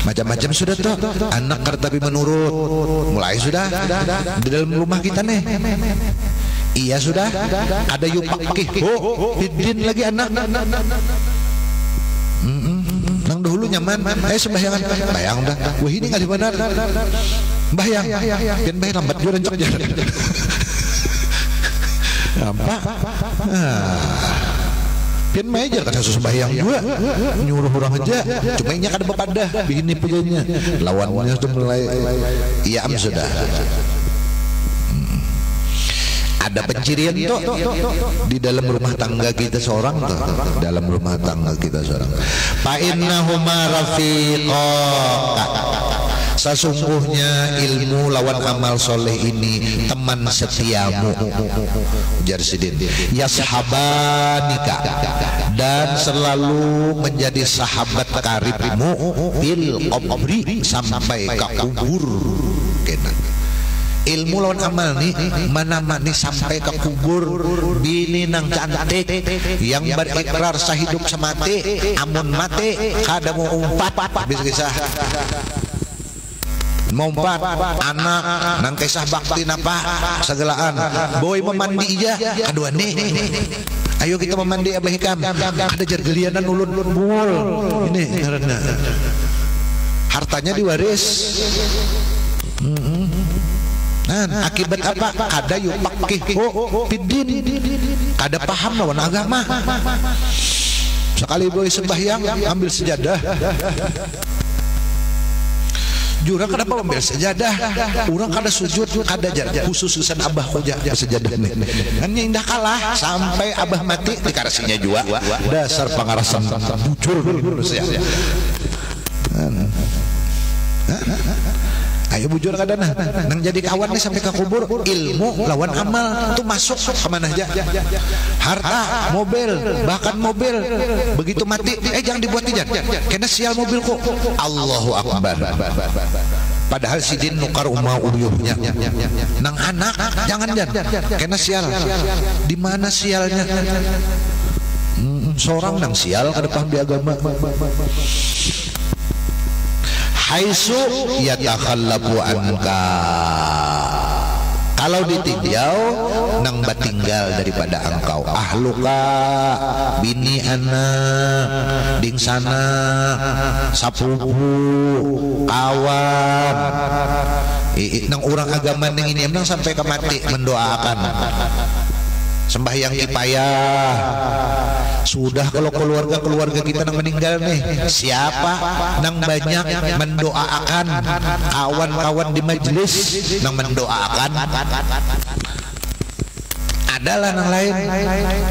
macam-macam sudah tuh anak tapi menurut mulai sudah di dalam rumah kita nih iya sudah ada yupakih bidin lagi anak nang dahulu nyaman sembahyangan bayang dah wah ini nggak dibenar bayang dan bayang lambat juga rencok jalan nampak Pian meja kan susah bayang juga nyuruh orang aja cuma nya kada bepadah begini peganya lawannya sudah mulai iya sudah ada pencirian tuh di dalam rumah tangga kita seorang tuh dalam rumah tangga kita seorang fa innahuma rafiqa sesungguhnya ilmu lawan amal soleh ini teman setiamu ujar Sidin yashabanika dan selalu menjadi sahabat karibmu bil qabri sampai ke kubur kena ilmu lawan amal nih mana nih sampai ke kubur bini nang cantik yang berikrar sahidup semati amun mati kada mau umpat bisa mompat anak nang kisah bakti napa segelaan boy memandi aja aduh nih ayo kita memandi Abah Hikam ada jergelianan ulun bul ini karena hartanya diwaris nah, akibat apa kada yuk pakih pidin kada paham lawan agama sekali boy sembahyang ambil sejadah jurang kada apa ambil sejadah orang kada sujud kada jar khususan Abah koja sejadah nih kan indah kalah sampai Abah mati dikarasinya juga dasar pangarasan bujur ayo bujur kada nang jadi kawan nih sampai ke kubur ilmu lawan amal tuh masuk kemana aja harta mobil bahkan mobil begitu mati jangan dibuat tijan kena sial mobilku Allahu Akbar padahal Sidin nukar umah uyuhnya nang anak jangan kena sial di mana sialnya seorang nang sial kada paham di agama haisu yatakhallafu anka kalau ditinjau nang batinggal daripada engkau ahluka bini anak ding sana sapupu kawan nang orang agama nang ini emang sampai ke mati mendoakan sembahyang kipayah sudah kalau keluarga kita nang meninggal nih siapa nang banyak mendoakan kawan-kawan di majelis nang mendoakan adalah nang lain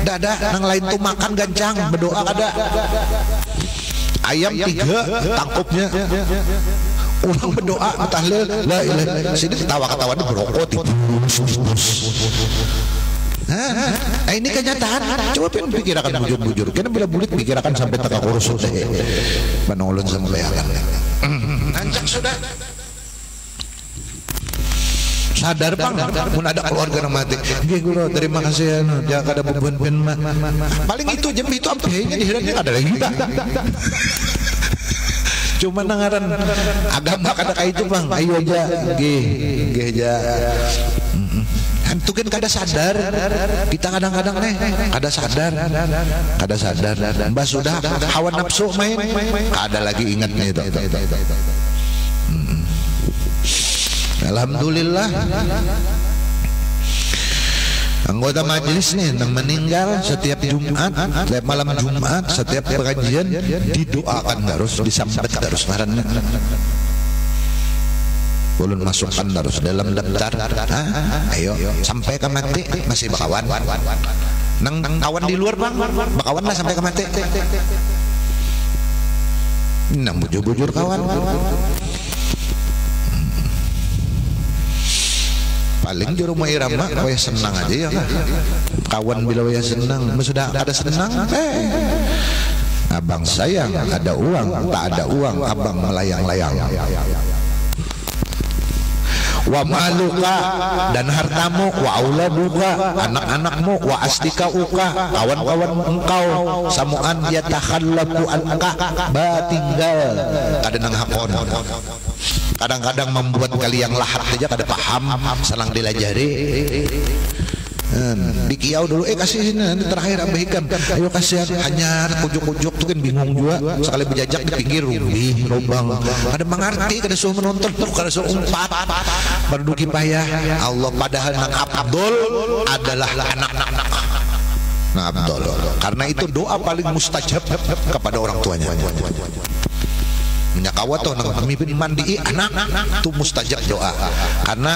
dada nang lain tuh makan gancang berdoa ada ayam 3 tangkupnya orang berdoa tahlil la ilaha sini ketawa-ketawa di berokok ini kenyataan coba pikirkan bujur-bujur karena bila bulit pikirkan sampai teka kurus sudah menolong sama bayangan nancang sudah sadar bang pun ada keluarga yang mati guru terima kasih ya kada beban paling itu jam itu apa ini dihirannya ada lagi cuma nangaran agama kada kayak itu bang ayo aja aja itu kan kada sadar kita kadang-kadang kada sadar mbak sudah hawa nafsu main ada lagi ingatnya itu alhamdulillah anggota majelis nih yang meninggal setiap Jumat malam Jumat setiap pengajian didoakan harus disambut harus ngarannya ulun masukkan harus dalam daftar ayo sampai ke mati masih bakawan nang kawan di luar bang bakawan lah sampai ke mati nang bujur-bujur kawan paling di rumah irama waya senang aja ya kawan bila waya senang sudah ada senang abang sayang ada uang tak ada uang abang melayang-layang wa maluka dan hartamu wa auladuka anak-anakmu wa astikauka kawan-kawan engkau samuan yatakhallafu anka batinggal kadang hakon kadang-kadang membuat kalian lahat saja kada paham salang dilajari dikiau dulu kasih sini nanti terakhir Abah Hikam ayo kasih hanya kujuk-kujuk tuh kan bingung juga sekali berjajak di pinggir rubi lubang ada mengerti kada suruh menonton tuh kada suruh umpat berduki payah Allah padahal nang Abdul adalah anak-anak Abdul. Karena itu doa paling mustajab kepada orang tuanya. Menyakawa tuh nang pemimpin mandi anak itu mustajab doa. Karena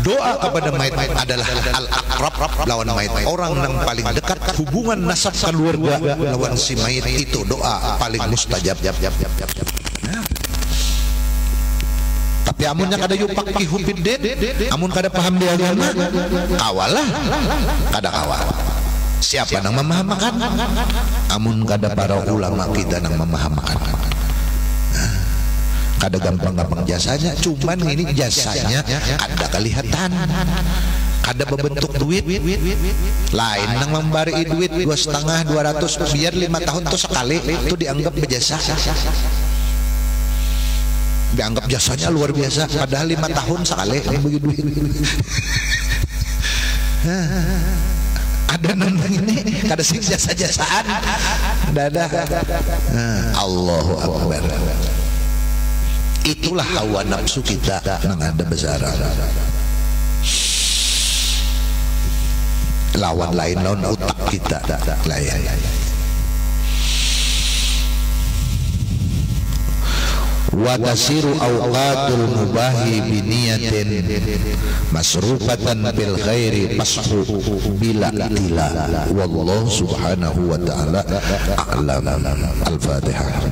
doa kepada mayit adalah al-aqrab lawan mayit. Orang yang paling dekat hubungan nasab keluarga lawan si mayit itu doa paling mustajab. Tapi amunnya kada yupak pihupiddin, amun kada paham di agama, kawalah kada kawal. Siapa nang memahamakan? Amun kada para ulama kita nang memahamakan. Kada gampang-gampang jasanya, cuman ini jasanya kada kelihatan, kada berbentuk duit. Lain nang membari duit 2,5 200 biar 5 tahun tuh sekali itu dianggap berjasa, dianggap jasanya luar biasa, padahal 5 tahun sekali bagi duit. Ada nang ini kada sing jasa-jasaan dadah. Allahu Akbar. Itulah hawa nafsu kita nang ada besar. Lawan lain lawan utak kita lain. Wa tasiru awqatul mubahi biniyatin masrufatan bil khairi pashu bila tila. Wallahu subhanahu wa ta'ala a'lam. Al-Fatihah.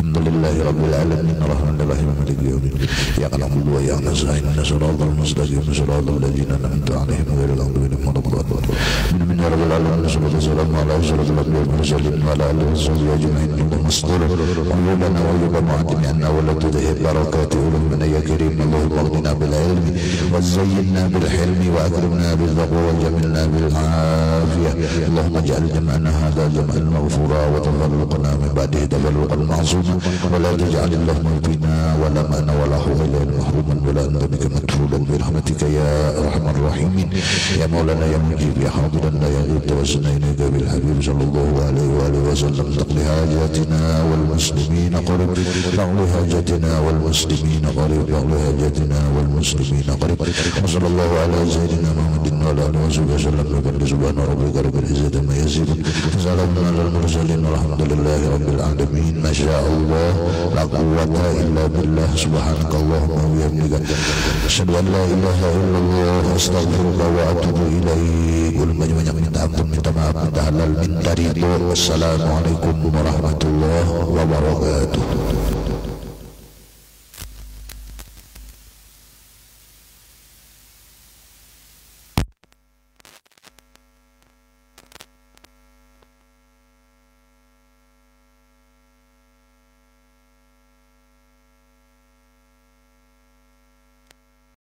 Alhamdulillahi rabbil alamin arrahmanir rahim maliki yaumiddin. Ya na'budu wa iyyaka nasta'in siratal mustaqim siratal ladzina an'amta 'alaihim ghairil maghdubi 'alaihim waladdallin. Amin ya rabbal alamin. Wassalamu ala asyrafil anbiya'i wal mursalin wa ala alihi wa sahbihi ajma'in. Allahumma salli وَيُبَ مُعَتِمِعَنَّا وَلَا تُذْهِبْ بَرَكَاتِ عُلُومِنَا يَا كريم. اللهم اغننا بالعلم وزينا بالحلم وأكرمنا بالتقوى وجملنا بالعافية. اللهم اجعل جمعنا هذا جمعا مغفورا وتفرقنا من بعده تفرقا معصوما ولا تجعل اللهم فينا ولا معنا ولا حولا محروما ولا أنت بك مكفولا برحمتك يا أرحم الراحمين. يا مولانا يا مجيب يا حاضرا لا يغيب توسلنا إليك بالحبيب صلى الله عليه وآله وسلم. تقضي حاجاتنا والمسلمين قريب، تقضي حاجاتنا والمسلمين قريب، تقضي حاجاتنا والمسلمين قريب. وصلى الله على سيدنا محمد وعلى آله وصحبه وسلم. سبحان ربك رب العزة عما يصفون وسلام على المرسلين والحمد لله رب العالمين. ما شاء الله لا قوة إلا بالله. سبحانك اللهم وبحمدك أشهد أن لا إله إلا الله أستغفرك وأتوب إليك. Banyak minta ampun, minta maaf, minta halal, minta ridho. Wassalamualaikum warahmatullahi wabarakatuh.